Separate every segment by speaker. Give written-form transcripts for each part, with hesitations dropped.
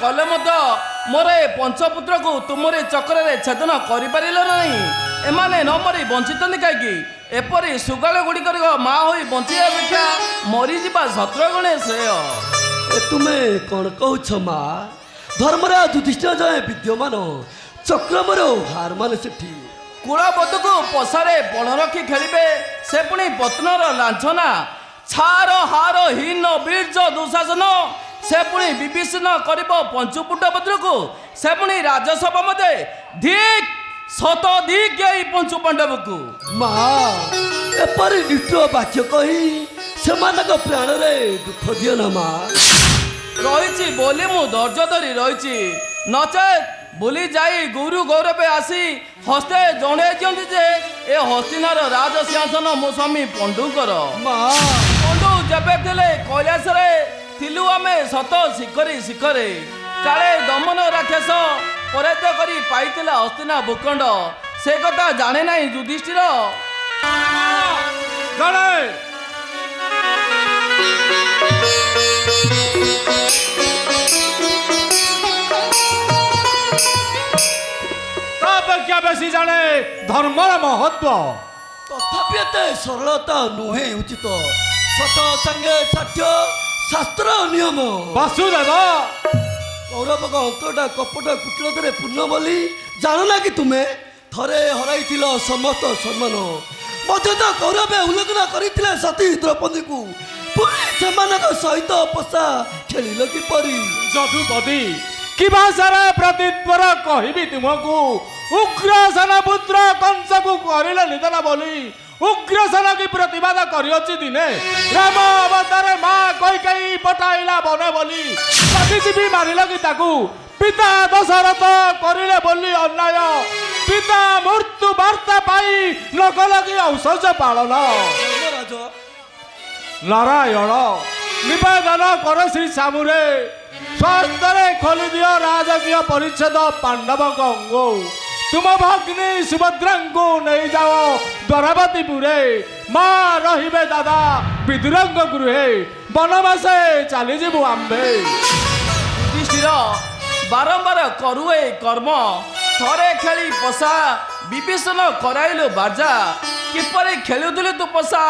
Speaker 1: कले मोर ए पंचपुत्र को तुमरी चक्र छेदन कर एमाने न मरी बंचित कहीं एपरी सुगाल गुड़िक माँ हो बंची अपेक्षा मरीजा सत्र गुणे श्रेय।
Speaker 2: तुम्हें कौन कौच माँ धर्मराज युधिष्ठिर जय विद्यमान चक्रमर हार मान सेठी
Speaker 1: कूलबधु को पशारे पण रखी खेलिबे से पुणी पत्नर लांछना छार हार हीन बीर्ज दुशासन से पुणी विभीषण कर पंचुपुटभद्र को से पुणी राजसभा मध्य धिक शतधिक पंचु पांडव को
Speaker 2: माँ एपरी निष्ठुर वाक्य कही से प्राण रे दुख दियो ना माँ
Speaker 1: रही बोली मु धैर्य धरी रही नचेत बुली जाई गुरु गौरव आसी हस्ते जड़े दिखती जे ए हस्तिनार राज सिंहासन मो स्वामी पंडुकर पंडु जबे थिले कैलाश रे थिलु आमे सत शिखरे शिखरे काले दमन राक्षस पराजित करी पाइथिला हस्तिना भूखंड से कथा जाने नहीं युधिष्ठिर
Speaker 3: क्या बेसी जाने धर्मर महत्व
Speaker 2: तथापि एते सरलता नुहे उचित सत संगे साठ्य शास्त्र नियम
Speaker 3: वासुदेव
Speaker 2: कौरव अंतटा कपट कुटिलता पूर्ण बोली जान ना कि तुम्हें थरे हराई समस्त सम्मान मध्य तो कौरव उल्लेखना करते सती द्रौपदी को पुणी से सहित पशा खेल किपरी
Speaker 3: जदुपति कि भाषार प्रतित्वर कहबी तुमको उग्रसेन पुत्र कंस को करले निधन बोली उग्रसेन की प्रतिवाद करियछि दिने राम अवतार माँ कैकेयी पठाइला बने बोली सतीजीवी मारिल कि ताकू पिता दशरथ करिले बोली अन्याय पिता मृत्यु वार्ता पाई नकल कि औषध पालन नारायण निवेदन कर श्री सामुरे स्वास्थ्य खोली दियो राजकीय परिच्छेद पांडव अंगो तुम भग्नी सुभद्रा को नहीं जाओ द्वारावतीपुरे माँ रहिबे दादा विदुरंग गृहे बनवासे चलीजु आम्भे।
Speaker 1: युधिष्ठिर बारंबार करुए कर्म थरे खेली पशा विभीषण कराइलु बाजा किपरि खेलुलु तू पशा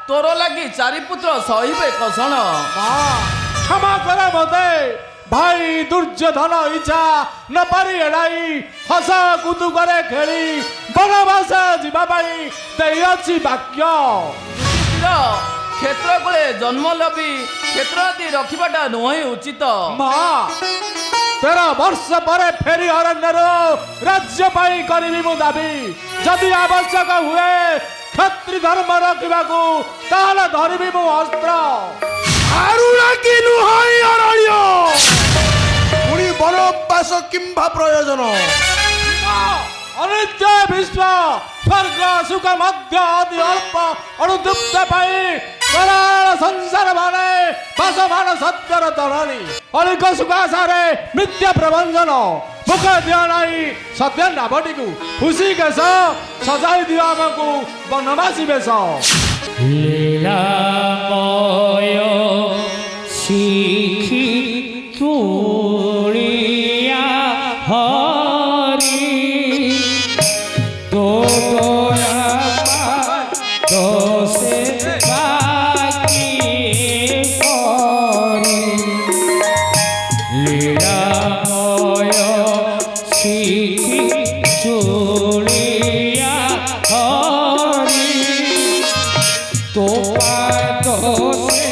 Speaker 1: तोर लगी चारिपुत्र सहिबे कषण
Speaker 3: क्षमा कर मते भाई दुर्योधन इच्छा न पारी एड़ाई हस कुदु करे खेली बनवास जीवा पाई देयछि वाक्य।
Speaker 1: क्षेत्र कूले जन्म लभी क्षेत्र रखा नुहे उचित
Speaker 3: माँ 13 वर्ष पर फेरी अरण्य राज्य पाई करी मु दाबी जदि आवश्यक हुए क्षत्रि धर्म रखा धरबी मु अस्त्र
Speaker 4: बनवास किंबा प्रयोजन
Speaker 3: अनित्य विश्व स्वर्ग सुख मध्य अति अल्प अनुदुप्त पाई कराल संसार माने पासमान सत्यर तरणी अलिक सुखासारे मिथ्या प्रबंधन मुख दिया नहीं सत्य नाभटी को खुशी केश सजाई दिया आमको बनवासी बेश
Speaker 5: लीलामय शिखी चूड़िया हरि तो दोसे बाकी लीलामय शिखी चूड़िया हरि तो दोसे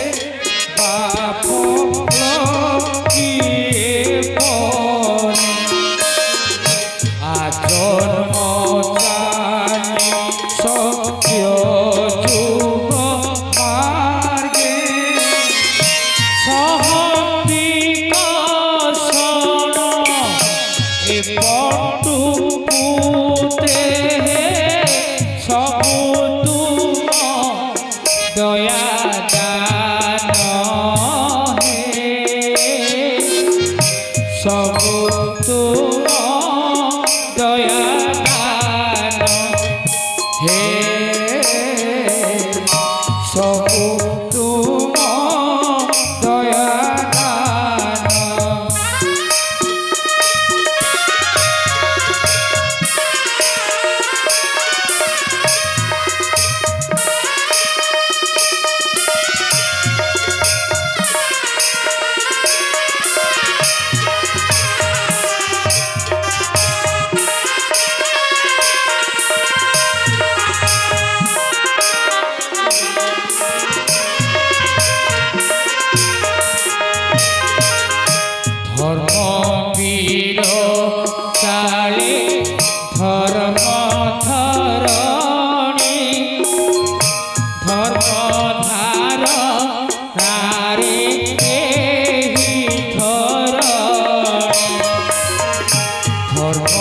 Speaker 5: ধর্ম ধরণী ধর্ম ধার নারে এই ধরণী ধর্ম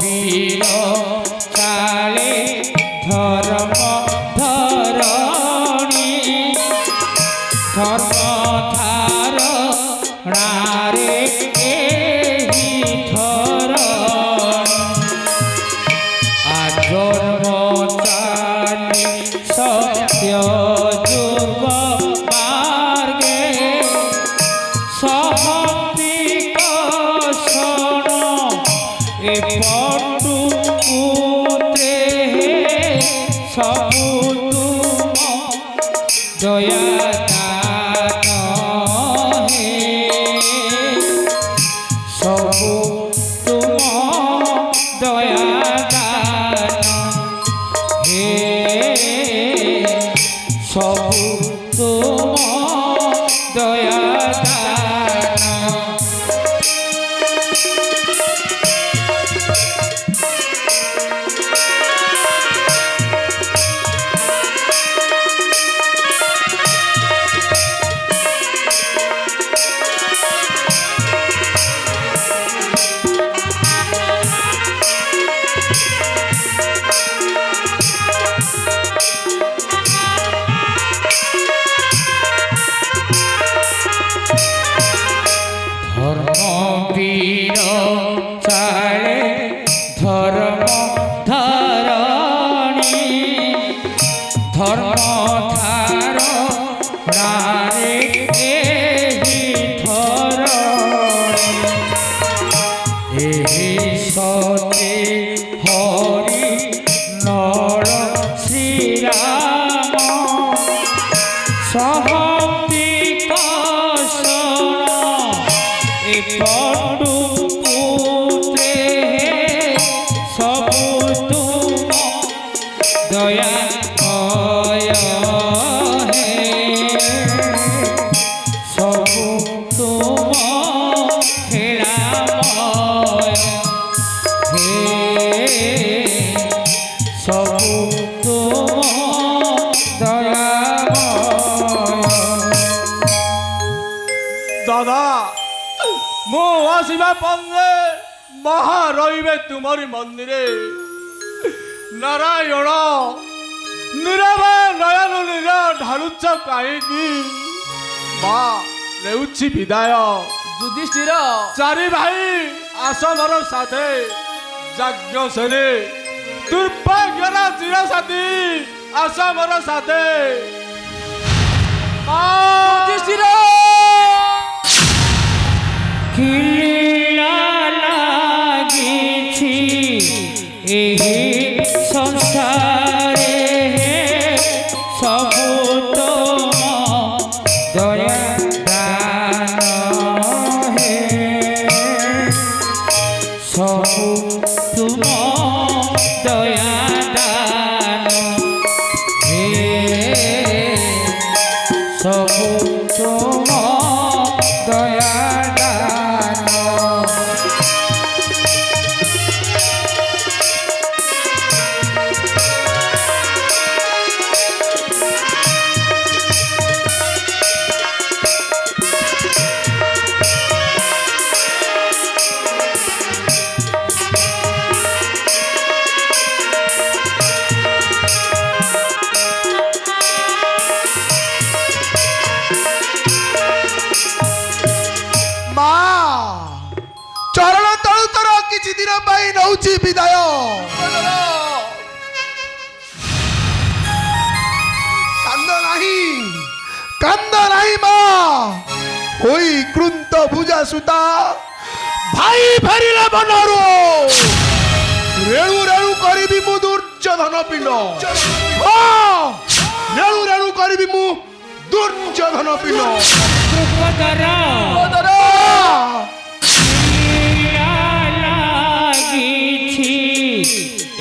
Speaker 5: বীর চালে ধর্ম ধরণী ধর্ম ধার নারে এই ধরণী আজন্ম চালি সত্য যুগ মার্গে সহন্তি কষণ এ পটু পুত্রে সবু তুম দয়া দান হে সবু তুম দয়া দান হে সবু তুম দয়া দান ধর্ম বীর চালে ধর্ম ধরণী ধর্ম ধার নারে এই ধরণী এই সতে হরি নর শ্রীরাম সহন্তি কষণ এ পটু পুত্রে সবু তুম দয়া হে সবু তুম খেলাময় হে সবু তুম দয়াময়
Speaker 3: দাদা মো আসিবা পন্দে মহা রইবে তুমরি মন্দিরে নারায়ণ নীরব নয়ন নীর ঢালুচ্ছ কাହିଁକି মা ନେଉଛି ବିଦାୟ
Speaker 1: ଯୁଧିଷ୍ଠିର
Speaker 3: ଚାରି ଭାଇ ଆସ ମୋର ସାଥେ ଯଜ୍ଞ ସେନେ ଦୁର୍ଭାଗ୍ୟର ଚିର ସାଥୀ ଆସ ମୋର ସାଥେ
Speaker 1: ଯୁଧିଷ୍ଠିର
Speaker 5: কিলা লাগিছি এই সংসারে সবু তোম দয়া দান হে সবু তুম দয়া দান হে সবু তুম দয়া দান
Speaker 4: ମା ଚରଣ ତଳୁ ତର କିଛି ଦିନ ପାଇଁ ନଉଛି ବିଦାୟ କାନ୍ଦ ନାହିଁ ମା ହୋଇ କୃନ୍ତ ଭୁଜା ସୁତା ଭାଇ ଫେରିଲେ ବନରୁ ରେଣୁ ରେଣୁ କରିବି ମୁଁ ଦୁର୍ଯୋଧନ ପିଣ୍ଡ ରେଣୁ ରେଣୁ କରିବି ମୁଁ ଦୁର୍ଯୋଧନ ପିଣ୍ଡ
Speaker 5: দ্রুপদর লাগিছি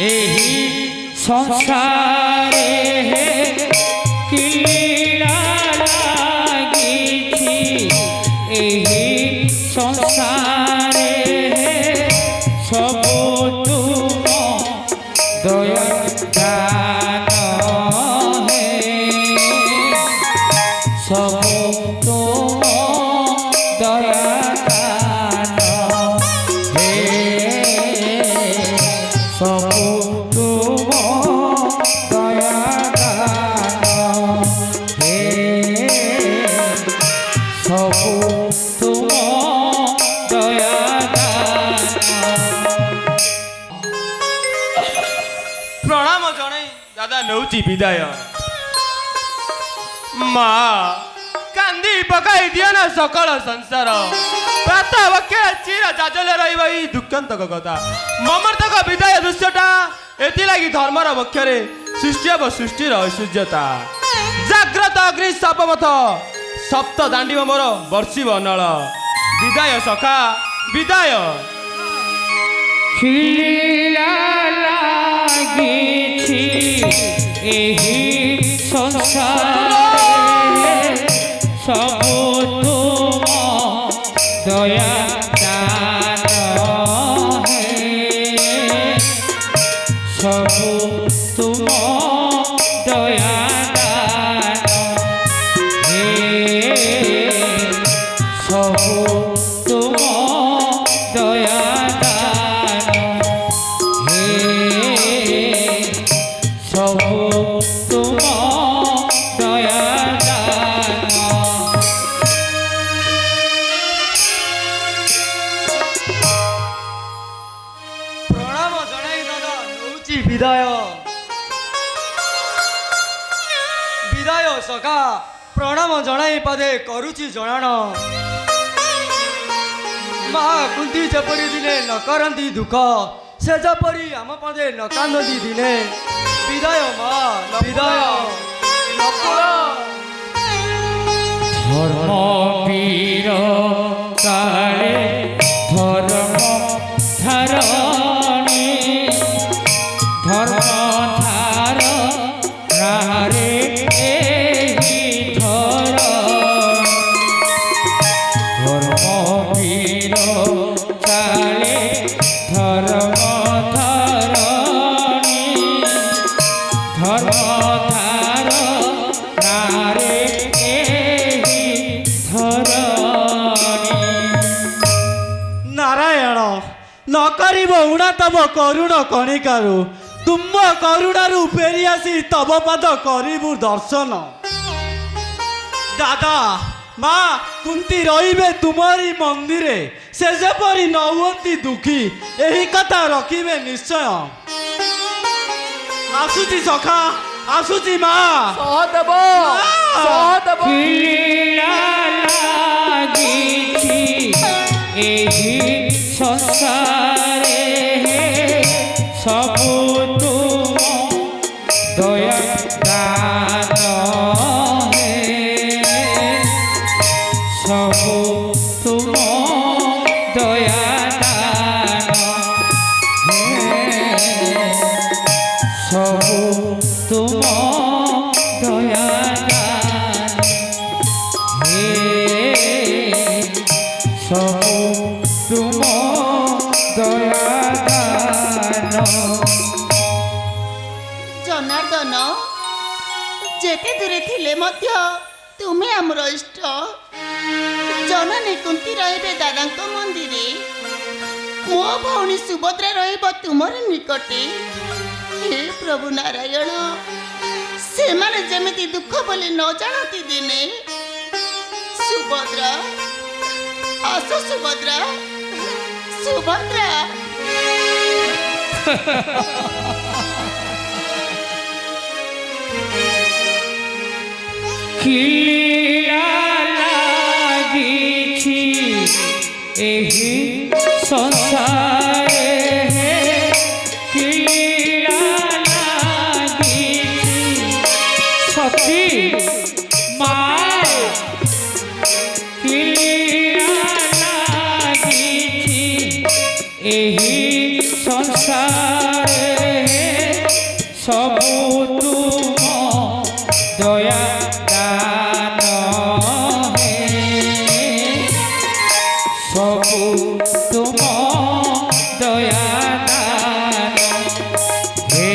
Speaker 5: ଏହି ସଂସାରେ କିଲା ଲାଗିଛି ଏହି ସଂସାରେ ସବୁ ତୁମ দয়া দান হে সবু তুম দয়া দান হে সবু তুম দয়া দান হে সবু তুম দয়া দান।
Speaker 3: ପ୍ରଣାମ ଜଣାଇ ଦାଦା ନେଉଛି ବିଦାୟ। ମା କାନ୍ଦି ପକାଇ ଦିଅ ନା ସକଳ ସଂସାର, ପ୍ରାତ ବକ୍ଷରେ ଚିର ଚାଚଲ୍ୟ ରହିବ ଏଇ ଦୁଃଖାନ୍ତକ କଥା। ମମର୍ତ୍ତକ ବିଦାୟ ଦୃଶ୍ୟଟା ଏଥିଲାଗି ଧର୍ମର ବକ୍ଷରେ ସୃଷ୍ଟି ହେବ ସୃଷ୍ଟିର ଐଶ୍ୱର୍ଯ୍ୟତା। ଜାଗ୍ରତ ଅଗ୍ନି ସାପପଥ ସପ୍ତ ଦାଣ୍ଡିବ ମୋର ବର୍ଷିବ ନଳ। ବିଦାୟ ସଖା ବିଦାୟ।
Speaker 5: খিলা লাগিছি ଏହି ସଂସାରରେ ସବୁ ତୁମ ଦୟା ଦାନ ହେ ସବୁ ତୁମ ଦୟା ଦାନ ହେ ସବୁ ତୁମ ଦୟା ଦାନ হে ସବୁ ତୁମ ଦୟା ଦାନ।
Speaker 2: ପ୍ରଣାମ ଜଣାଇ ଦାଦା ନେଉଛି ବିଦାୟ। ବିଦାୟ ସଖା ପ୍ରଣାମ ଜଣାଇ ପାଦେ କରୁଛି ଜଣାଣ। ମା କୁନ୍ତି ଯେପରି ଦିନେ ନ କରନ୍ତି ଦୁଃଖ, ସେ ଯେପରି ଆମ ପାଦେ ନ କାନ୍ଦନ୍ତି ଦିନେ। ବିଦାୟ ମା ବିଦାୟ।
Speaker 5: ধর্মবীর কালে ধর্ম ধারণী ধর্ম ধার রারে এই ধর ধর্মবীর কালে ধর্ম ধারণী ধর্ম ধার নারে এই ধরণী।
Speaker 2: ନାରାୟଣ ନ କରିବ ଉଣା ତବ କରୁଣ କଣିକାରୁ, ତୁମ କରୁଣାରୁ ଫେରି ଆସି ତବ ପାଦ କରିବୁ ଦର୍ଶନ। ଦାଦା ମା କୁନ୍ତି ରହିବେ ତୁମରି ମନ୍ଦିରେ, ସେ ଯେପରି ନ ହୁଅନ୍ତି ଦୁଃଖୀ ଏହି କଥା ରଖିବେ ନିଶ୍ଚୟ। ଆସୁଛି ସଖା ଆସୁଛି ମା।
Speaker 1: ସହଦେବ ସହଦେବ
Speaker 5: খিলা লাগিছি ଏହି ସଂସାରେ ସବୁ ତୁମ ଦୟା ଦାନ ହେ ସବୁ ତୁମ ଦୟା ଦାନ ହେ ସବୁ ତୁମ ଦୟା ଦାନ হে ସବୁ ତୁମ ଦୟା ଦାନ।
Speaker 6: ଜନାର୍ଦ୍ଦନ ଯେତେ ଦୂରେ ଥିଲେ ମଧ୍ୟ ତୁମେ ଆମର ଇଷ୍ଟ। ଜନନୀ କୁନ୍ତି ରହିବେ ଦାଦାଙ୍କ ମନ୍ଦିରେ, ମୋ ଭଉଣୀ ସୁଭଦ୍ରା ରହିବ ତୁମର ନିକଟେ। ହେ ପ୍ରଭୁ ନାରାୟଣ, ସେମାନେ ଯେମିତି ଦୁଃଖ ବୋଲି ନ ଜାଣନ୍ତି ଦିନେ। ସୁଭଦ୍ରା ଆସ ସୁଭଦ୍ରା ସୁଭଦ୍ରା।
Speaker 5: খিলা লাগিছি ଏହି ସଂସାରେ খিলা লাগিছি ସତୀ ମା খিলা লাগিছি ଏହି ସଂସାରେ ସବୁ ତୁମ ଦୟା ଦାନ ହେ ସବୁ ତୁମ ଦୟା ଦାନ ହେ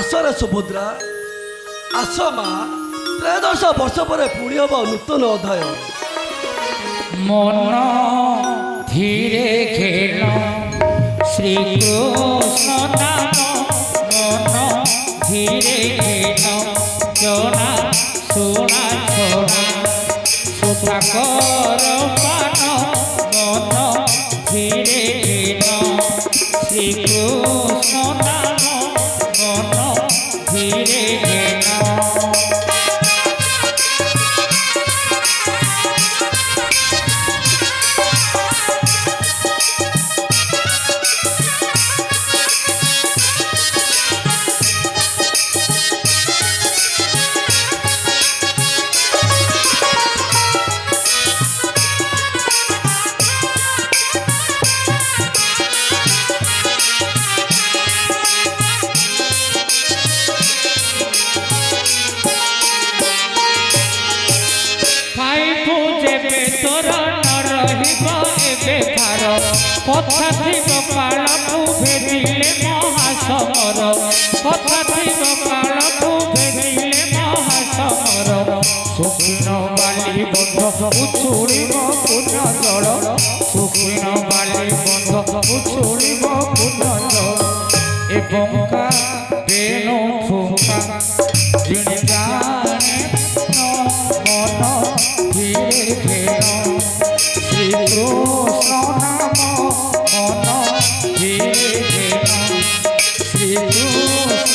Speaker 2: ଆସରେ ସୁଭଦ୍ରା ଆସ ମା। ତ୍ରୟୋଦଶ ବର୍ଷ ପରେ ପୁଣି ହବ ନୂତନ ଅଧ୍ୟାୟ।
Speaker 5: মন ধীরে খেল শ্রীকৃষ্ণ নাম মন ধীরে খেল জনা শোনা ছড়া সুতা কর পান মন ধীরে খেল শ্রীকৃষ্ণ নাম মন ধীরে খেল পাইবু যেবে তোর নরহিব এবে ভার কথা থিব কালকু ভেদিলে মহাসমর কথা থিব কালকু ভেদিলে মহাসমর সুখিন বালি বন্ধ উছুড়িব পুণ্য জল সুখিন বালি বন্ধ উছুড়িব পুণ্য জল এবং বেণু ফুঙ্কা যিনি জানে মন ধীরে খেল শ্রীকৃষ্ণ নাম মন ধীরে খেল শ্রীকৃষ্ণ